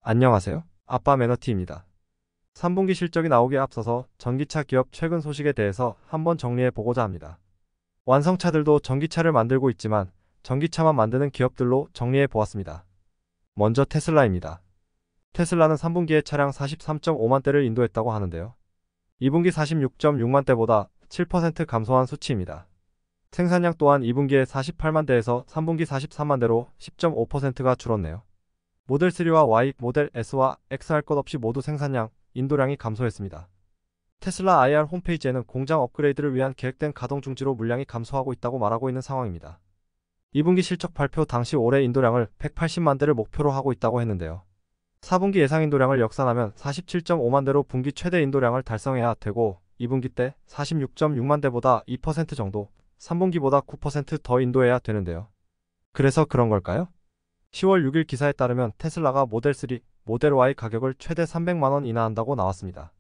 안녕하세요. 아빠 매너티입니다. 3분기 실적이 나오기에 앞서서 전기차 기업 최근 소식에 대해서 한번 정리해 보고자 합니다. 완성차들도 전기차를 만들고 있지만 전기차만 만드는 기업들로 정리해 보았습니다. 먼저 테슬라입니다. 테슬라는 3분기에 차량 43.5만 대를 인도했다고 하는데요. 2분기 46.6만 대보다 7% 감소한 수치입니다. 생산량 또한 2분기에 48만 대에서 3분기 43만 대로 10.5%가 줄었네요. 모델 3와 Y, 모델 S와 X 할 것 없이 모두 생산량, 인도량이 감소했습니다. 테슬라 IR 홈페이지에는 공장 업그레이드를 위한 계획된 가동 중지로 물량이 감소하고 있다고 말하고 있는 상황입니다. 2분기 실적 발표 당시 올해 인도량을 180만 대를 목표로 하고 있다고 했는데요. 4분기 예상 인도량을 역산하면 47.5만 대로 분기 최대 인도량을 달성해야 되고 2분기 때 46.6만 대보다 2% 정도, 3분기보다 9%더 인도해야 되는데요. 그래서 그런 걸까요? 10월 6일 기사에 따르면 테슬라가 모델 3, 모델 Y 가격을 최대 300만원 인하한다고 나왔습니다.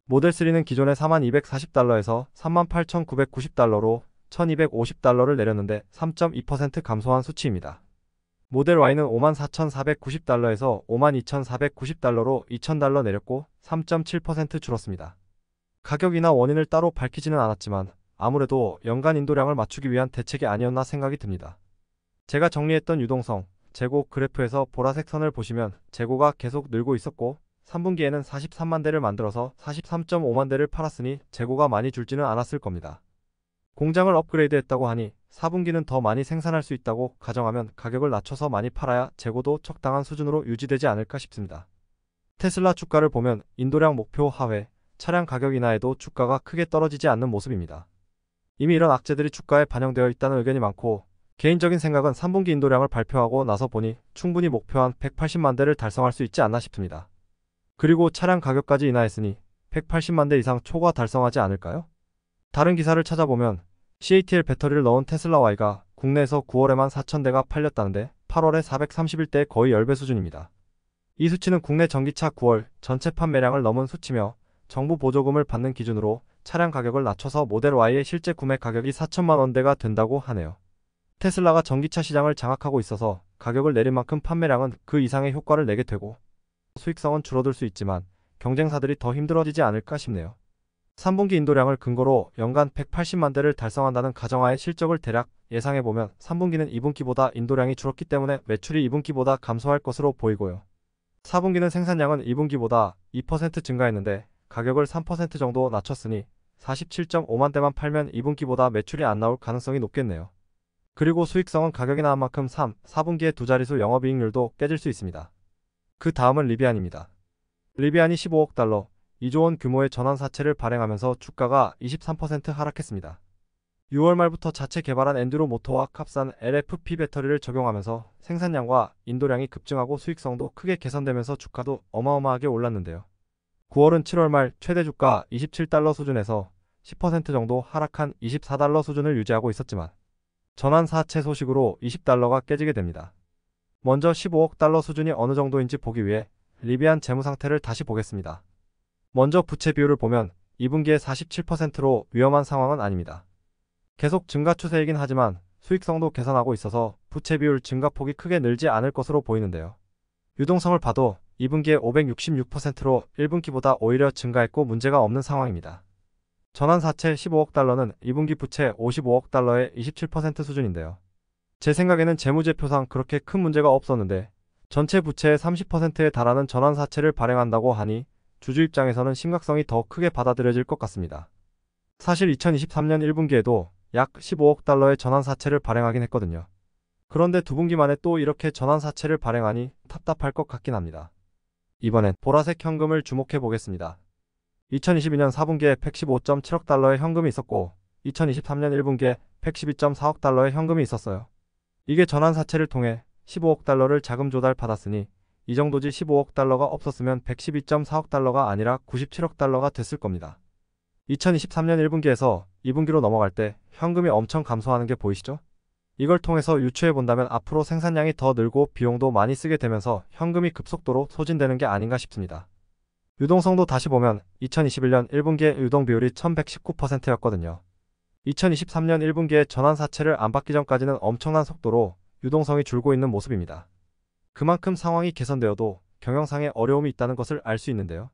모델 3는 기존의 4240달러에서 38,990달러로 1250달러를 내렸는데 3.2% 감소한 수치입니다. 모델 Y는 54,490달러에서 52,490달러로 2000달러 내렸고 3.7% 줄었습니다. 가격 인하 원인을 따로 밝히지는 않았지만 아무래도 연간 인도량을 맞추기 위한 대책이 아니었나 생각이 듭니다. 제가 정리했던 유동성, 재고 그래프에서 보라색 선을 보시면 재고가 계속 늘고 있었고 3분기에는 43만 대를 만들어서 43.5만 대를 팔았으니 재고가 많이 줄지는 않았을 겁니다. 공장을 업그레이드 했다고 하니 4분기는 더 많이 생산할 수 있다고 가정하면 가격을 낮춰서 많이 팔아야 재고도 적당한 수준으로 유지되지 않을까 싶습니다. 테슬라 주가를 보면 인도량 목표 하회, 차량 가격 인하에도 주가가 크게 떨어지지 않는 모습입니다. 이미 이런 악재들이 주가에 반영되어 있다는 의견이 많고 개인적인 생각은 3분기 인도량을 발표하고 나서 보니 충분히 목표한 180만 대를 달성할 수 있지 않나 싶습니다. 그리고 차량 가격까지 인하했으니 180만 대 이상 초과 달성하지 않을까요? 다른 기사를 찾아보면 CATL 배터리를 넣은 테슬라 Y가 국내에서 9월에만 4,000대가 팔렸다는데 8월에 431대의 거의 10배 수준입니다. 이 수치는 국내 전기차 9월 전체 판매량을 넘은 수치며 정부 보조금을 받는 기준으로 차량 가격을 낮춰서 모델 Y의 실제 구매 가격이 4천만 원대가 된다고 하네요. 테슬라가 전기차 시장을 장악하고 있어서 가격을 내린 만큼 판매량은 그 이상의 효과를 내게 되고 수익성은 줄어들 수 있지만 경쟁사들이 더 힘들어지지 않을까 싶네요. 3분기 인도량을 근거로 연간 180만 대를 달성한다는 가정하에 실적을 대략 예상해보면 3분기는 2분기보다 인도량이 줄었기 때문에 매출이 2분기보다 감소할 것으로 보이고요. 4분기는 생산량은 2분기보다 2% 증가했는데 가격을 3% 정도 낮췄으니 47.5만 대만 팔면 2분기보다 매출이 안 나올 가능성이 높겠네요. 그리고 수익성은 가격이 나은 만큼 3, 4분기에 두 자릿수 영업이익률도 깨질 수 있습니다. 그 다음은 리비안입니다. 리비안이 15억 달러, 2조 원 규모의 전환사채를 발행하면서 주가가 23% 하락했습니다. 6월 말부터 자체 개발한 엔듀로 모터와 값싼 LFP 배터리를 적용하면서 생산량과 인도량이 급증하고 수익성도 크게 개선되면서 주가도 어마어마하게 올랐는데요. 9월은 7월 말 최대 주가 27달러 수준에서 10% 정도 하락한 24달러 수준을 유지하고 있었지만 전환사채 소식으로 20달러가 깨지게 됩니다. 먼저 15억 달러 수준이 어느 정도인지 보기 위해 리비안 재무 상태를 다시 보겠습니다. 먼저 부채 비율을 보면 2분기에 47%로 위험한 상황은 아닙니다. 계속 증가 추세이긴 하지만 수익성도 개선하고 있어서 부채 비율 증가폭이 크게 늘지 않을 것으로 보이는데요. 유동성을 봐도 2분기에 566%로 1분기보다 오히려 증가했고 문제가 없는 상황입니다. 전환사채 15억 달러는 2분기 부채 55억 달러의 27% 수준인데요. 제 생각에는 재무제표상 그렇게 큰 문제가 없었는데 전체 부채의 30%에 달하는 전환사채를 발행한다고 하니 주주 입장에서는 심각성이 더 크게 받아들여질 것 같습니다. 사실 2023년 1분기에도 약 15억 달러의 전환사채를 발행하긴 했거든요. 그런데 2분기 만에 또 이렇게 전환사채를 발행하니 답답할 것 같긴 합니다. 이번엔 보라색 현금을 주목해 보겠습니다. 2022년 4분기에 115.7억 달러의 현금이 있었고 2023년 1분기에 112.4억 달러의 현금이 있었어요. 이게 전환사채를 통해 15억 달러를 자금 조달 받았으니 이 정도지 15억 달러가 없었으면 112.4억 달러가 아니라 97억 달러가 됐을 겁니다. 2023년 1분기에서 2분기로 넘어갈 때 현금이 엄청 감소하는 게 보이시죠? 이걸 통해서 유추해 본다면 앞으로 생산량이 더 늘고 비용도 많이 쓰게 되면서 현금이 급속도로 소진되는 게 아닌가 싶습니다. 유동성도 다시 보면 2021년 1분기의 유동 비율이 1119%였거든요. 2023년 1분기에 전환사채를 안 받기 전까지는 엄청난 속도로 유동성이 줄고 있는 모습입니다. 그만큼 상황이 개선되어도 경영상의 어려움이 있다는 것을 알 수 있는데요.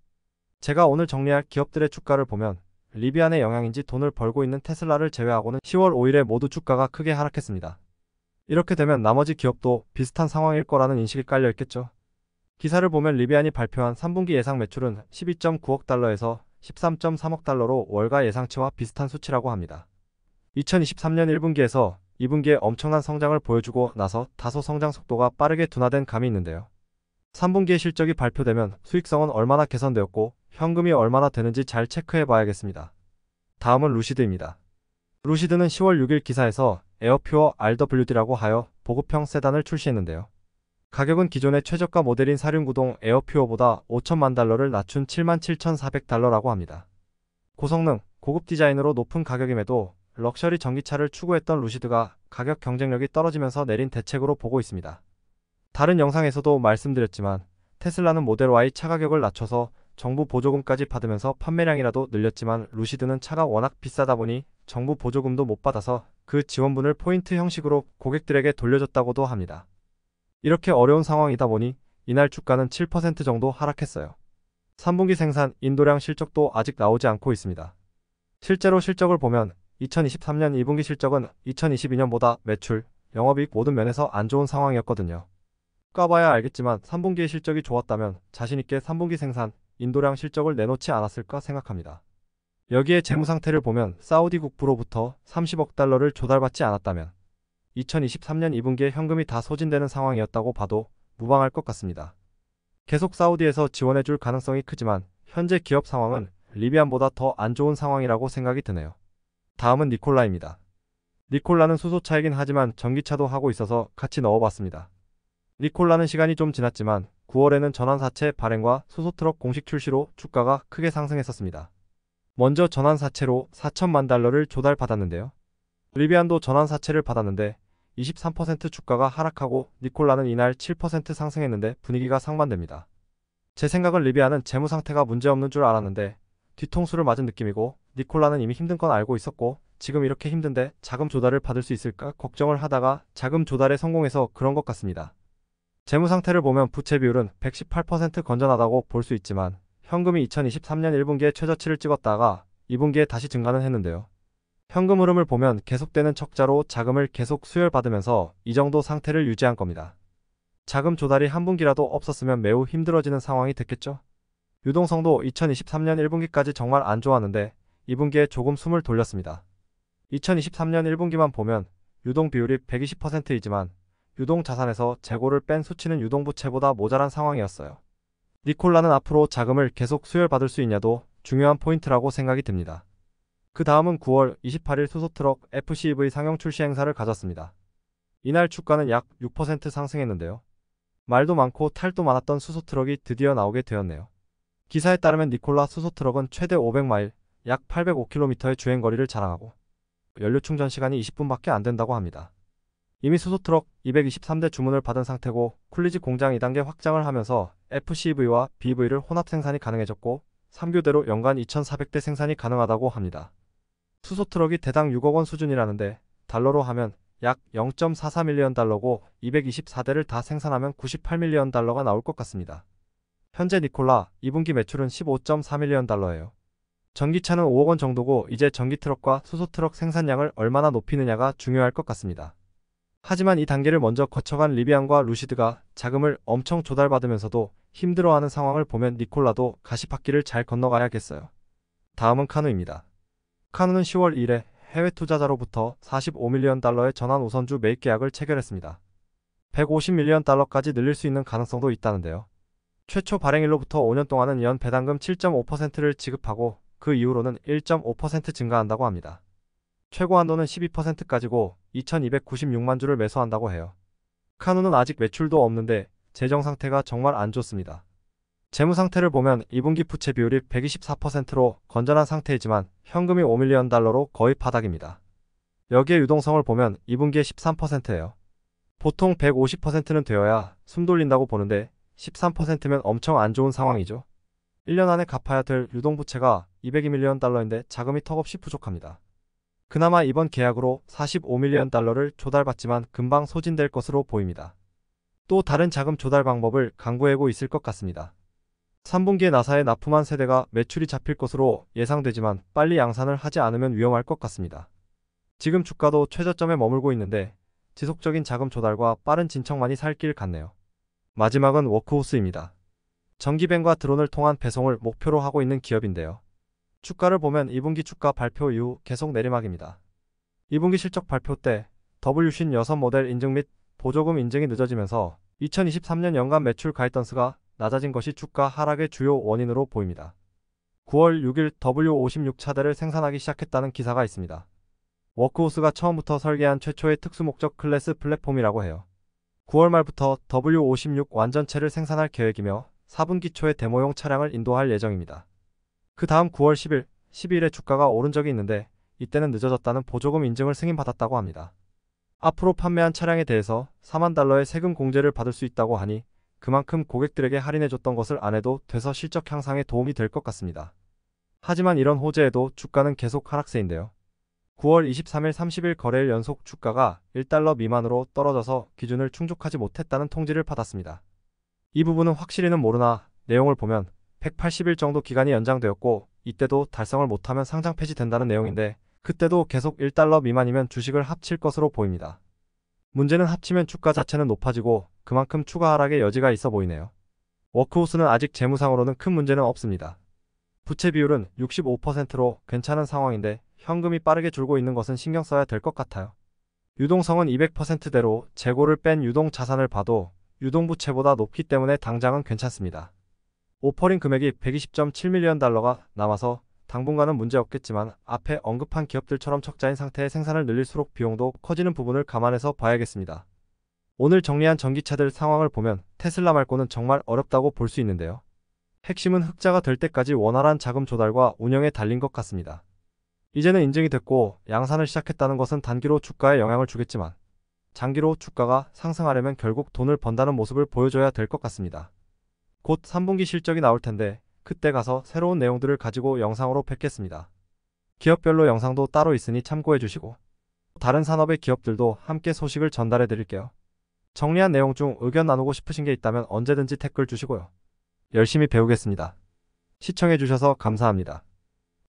제가 오늘 정리할 기업들의 주가를 보면 리비안의 영향인지 돈을 벌고 있는 테슬라를 제외하고는 10월 5일에 모두 주가가 크게 하락했습니다. 이렇게 되면 나머지 기업도 비슷한 상황일 거라는 인식이 깔려 있겠죠. 기사를 보면 리비안이 발표한 3분기 예상 매출은 12.9억 달러에서 13.3억 달러로 월가 예상치와 비슷한 수치라고 합니다. 2023년 1분기에서 2분기에 엄청난 성장을 보여주고 나서 다소 성장 속도가 빠르게 둔화된 감이 있는데요. 3분기의 실적이 발표되면 수익성은 얼마나 개선되었고 현금이 얼마나 되는지 잘 체크해 봐야겠습니다. 다음은 루시드입니다. 루시드는 10월 6일 기사에서 에어퓨어 RWD라고 하여 보급형 세단을 출시했는데요. 가격은 기존의 최저가 모델인 사륜구동 에어퓨어보다 5천만 달러를 낮춘 77,400달러라고 합니다. 고성능, 고급 디자인으로 높은 가격임에도 럭셔리 전기차를 추구했던 루시드가 가격 경쟁력이 떨어지면서 내린 대책으로 보고 있습니다. 다른 영상에서도 말씀드렸지만 테슬라는 모델 Y 차 가격을 낮춰서 정부 보조금까지 받으면서 판매량이라도 늘렸지만 루시드는 차가 워낙 비싸다 보니 정부 보조금도 못 받아서 그 지원분을 포인트 형식으로 고객들에게 돌려줬다고도 합니다. 이렇게 어려운 상황이다 보니 이날 주가는 7% 정도 하락했어요. 3분기 생산, 인도량 실적도 아직 나오지 않고 있습니다. 실제로 실적을 보면 2023년 2분기 실적은 2022년보다 매출, 영업이익 모든 면에서 안 좋은 상황이었거든요. 까봐야 알겠지만 3분기의 실적이 좋았다면 자신있게 3분기 생산, 인도량 실적을 내놓지 않았을까 생각합니다. 여기에 재무상태를 보면 사우디 국부로부터 30억 달러를 조달받지 않았다면 2023년 2분기에 현금이 다 소진되는 상황이었다고 봐도 무방할 것 같습니다. 계속 사우디에서 지원해줄 가능성이 크지만 현재 기업 상황은 리비안보다 더 안 좋은 상황이라고 생각이 드네요. 다음은 니콜라입니다. 니콜라는 수소차이긴 하지만 전기차도 하고 있어서 같이 넣어봤습니다. 니콜라는 시간이 좀 지났지만 9월에는 전환사채 발행과 수소트럭 공식 출시로 주가가 크게 상승했었습니다. 먼저 전환사채로 4천만 달러를 조달받았는데요. 리비안도 전환사채를 받았는데 23% 주가가 하락하고 니콜라는 이날 7% 상승했는데 분위기가 상반됩니다. 제 생각은 리비안은 재무상태가 문제없는 줄 알았는데 뒤통수를 맞은 느낌이고 니콜라는 이미 힘든 건 알고 있었고 지금 이렇게 힘든데 자금 조달을 받을 수 있을까 걱정을 하다가 자금 조달에 성공해서 그런 것 같습니다. 재무상태를 보면 부채 비율은 118% 건전하다고 볼 수 있지만 현금이 2023년 1분기에 최저치를 찍었다가 2분기에 다시 증가는 했는데요. 현금 흐름을 보면 계속되는 적자로 자금을 계속 수혈받으면서 이 정도 상태를 유지한 겁니다. 자금 조달이 한 분기라도 없었으면 매우 힘들어지는 상황이 됐겠죠. 유동성도 2023년 1분기까지 정말 안 좋았는데 2분기에 조금 숨을 돌렸습니다. 2023년 1분기만 보면 유동 비율이 120%이지만 유동 자산에서 재고를 뺀 수치는 유동부채보다 모자란 상황이었어요. 니콜라는 앞으로 자금을 계속 수혈받을 수 있냐도 중요한 포인트라고 생각이 듭니다. 그 다음은 9월 28일 수소트럭 FCEV 상용 출시 행사를 가졌습니다. 이날 주가는 약 6% 상승했는데요. 말도 많고 탈도 많았던 수소트럭이 드디어 나오게 되었네요. 기사에 따르면 니콜라 수소트럭은 최대 500마일, 약 805km의 주행거리를 자랑하고 연료 충전 시간이 20분밖에 안 된다고 합니다. 이미 수소트럭 223대 주문을 받은 상태고 쿨리지 공장 2단계 확장을 하면서 FCEV와 BEV를 혼합 생산이 가능해졌고 3교대로 연간 2,400대 생산이 가능하다고 합니다. 수소트럭이 대당 6억 원 수준이라는데 달러로 하면 약 0.44밀리언 달러고 224대를 다 생산하면 98밀리언 달러가 나올 것 같습니다. 현재 니콜라 2분기 매출은 15.4밀리언 달러예요. 전기차는 5억 원 정도고 이제 전기트럭과 수소트럭 생산량을 얼마나 높이느냐가 중요할 것 같습니다. 하지만 이 단계를 먼저 거쳐간 리비안과 루시드가 자금을 엄청 조달받으면서도 힘들어하는 상황을 보면 니콜라도 가시밭길을 잘 건너가야겠어요. 다음은 카누입니다. 카누는 10월 1일 해외 투자자로부터 45밀리언 달러의 전환 우선주 매입 계약을 체결했습니다. 150밀리언 달러까지 늘릴 수 있는 가능성도 있다는데요. 최초 발행일로부터 5년 동안은 연 배당금 7.5%를 지급하고 그 이후로는 1.5% 증가한다고 합니다. 최고 한도는 12%까지고 2296만 주를 매수한다고 해요. 카누는 아직 매출도 없는데 재정 상태가 정말 안 좋습니다. 재무 상태를 보면 2분기 부채 비율이 124%로 건전한 상태이지만 현금이 5밀리언 달러로 거의 바닥입니다. 여기에 유동성을 보면 2분기에 13%예요. 보통 150%는 되어야 숨 돌린다고 보는데 13%면 엄청 안 좋은 상황이죠. 1년 안에 갚아야 될 유동부채가 202밀리언 달러인데 자금이 턱없이 부족합니다. 그나마 이번 계약으로 45밀리언 달러를 조달받지만 금방 소진될 것으로 보입니다. 또 다른 자금 조달 방법을 강구하고 있을 것 같습니다. 3분기에 나사에 납품한 세대가 매출이 잡힐 것으로 예상되지만 빨리 양산을 하지 않으면 위험할 것 같습니다. 지금 주가도 최저점에 머물고 있는데 지속적인 자금 조달과 빠른 진척만이 살 길 같네요. 마지막은 워크호스입니다. 전기밴과 드론을 통한 배송을 목표로 하고 있는 기업인데요. 주가를 보면 2분기 주가 발표 이후 계속 내리막입니다. 2분기 실적 발표 때 W56 모델 인증 및 보조금 인증이 늦어지면서 2023년 연간 매출 가이던스가 낮아진 것이 주가 하락의 주요 원인으로 보입니다. 9월 6일 W56 차대를 생산하기 시작했다는 기사가 있습니다. 워크호스가 처음부터 설계한 최초의 특수목적 클래스 플랫폼이라고 해요. 9월 말부터 W56 완전체를 생산할 계획이며 4분기 초에 데모용 차량을 인도할 예정입니다. 그 다음 9월 10일, 12일에 주가가 오른 적이 있는데 이때는 늦어졌다는 보조금 인증을 승인받았다고 합니다. 앞으로 판매한 차량에 대해서 4만 달러의 세금 공제를 받을 수 있다고 하니 그만큼 고객들에게 할인해줬던 것을 안 해도 돼서 실적 향상에 도움이 될 것 같습니다. 하지만 이런 호재에도 주가는 계속 하락세인데요. 9월 23일 30일 거래일 연속 주가가 1달러 미만으로 떨어져서 기준을 충족하지 못했다는 통지를 받았습니다. 이 부분은 확실히는 모르나 내용을 보면 180일 정도 기간이 연장되었고 이때도 달성을 못하면 상장 폐지된다는 내용인데 그때도 계속 1달러 미만이면 주식을 합칠 것으로 보입니다. 문제는 합치면 주가 자체는 높아지고 그만큼 추가 하락의 여지가 있어 보이네요. 워크호스는 아직 재무상으로는 큰 문제는 없습니다. 부채 비율은 65%로 괜찮은 상황인데 현금이 빠르게 줄고 있는 것은 신경 써야 될 것 같아요. 유동성은 200%대로 재고를 뺀 유동 자산을 봐도 유동부채보다 높기 때문에 당장은 괜찮습니다. 오퍼링 금액이 120.7밀리언 달러가 남아서 당분간은 문제 없겠지만 앞에 언급한 기업들처럼 적자인 상태의 생산을 늘릴수록 비용도 커지는 부분을 감안해서 봐야겠습니다. 오늘 정리한 전기차들 상황을 보면 테슬라 말고는 정말 어렵다고 볼 수 있는데요. 핵심은 흑자가 될 때까지 원활한 자금 조달과 운영에 달린 것 같습니다. 이제는 인증이 됐고 양산을 시작했다는 것은 단기로 주가에 영향을 주겠지만 장기로 주가가 상승하려면 결국 돈을 번다는 모습을 보여줘야 될 것 같습니다. 곧 3분기 실적이 나올 텐데 그때 가서 새로운 내용들을 가지고 영상으로 뵙겠습니다. 기업별로 영상도 따로 있으니 참고해 주시고 다른 산업의 기업들도 함께 소식을 전달해 드릴게요. 정리한 내용 중 의견 나누고 싶으신 게 있다면 언제든지 댓글 주시고요. 열심히 배우겠습니다. 시청해 주셔서 감사합니다.